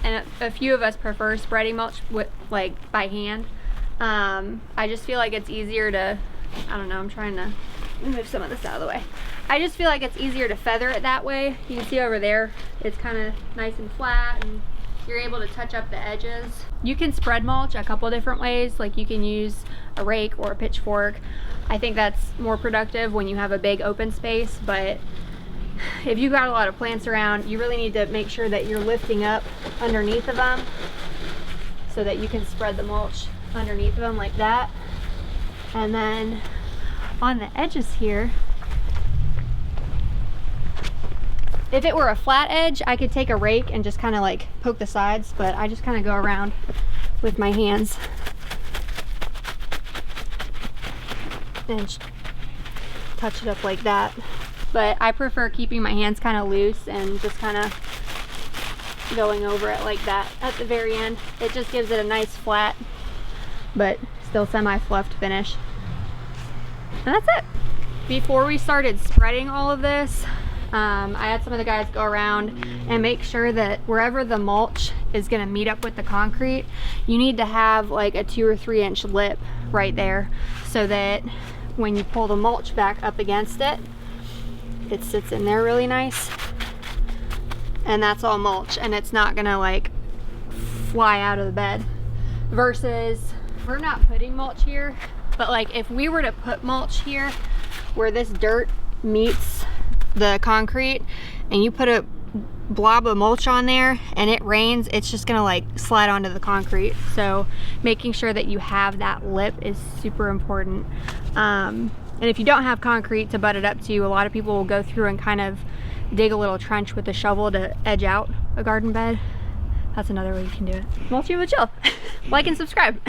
and a few of us prefer spreading mulch with, like, by hand. I just feel like it's easier to, I don't know, I'm trying to move some of this out of the way. I just feel like it's easier to feather it that way. You can see over there, it's kind of nice and flat, and you're able to touch up the edges. You can spread mulch a couple different ways, like you can use a rake or a pitchfork. I think that's more productive when you have a big open space, but if you've got a lot of plants around, you really need to make sure that you're lifting up underneath of them so that you can spread the mulch underneath of them like that. And then on the edges here, if it were a flat edge, I could take a rake and just kind of like poke the sides, but I just kind of go around with my hands and touch it up like that. But I prefer keeping my hands kind of loose and just kind of going over it like that at the very end. It just gives it a nice flat, but still semi-fluffed finish. And that's it. Before we started spreading all of this, I had some of the guys go around and make sure that wherever the mulch is going to meet up with the concrete, you need to have like a 2 or 3 inch lip right there, so that when you pull the mulch back up against it, it sits in there really nice. And that's all mulch, and it's not gonna like fly out of the bed. Versus, we're not putting mulch here, but like if we were to put mulch here where this dirt meets the concrete and you put a blob of mulch on there and it rains, it's just gonna like slide onto the concrete. So making sure that you have that lip is super important. And if you don't have concrete to butt it up to, a lot of people will go through and kind of dig a little trench with a shovel to edge out a garden bed. That's another way you can do it. Mulch with Jill. Like and subscribe.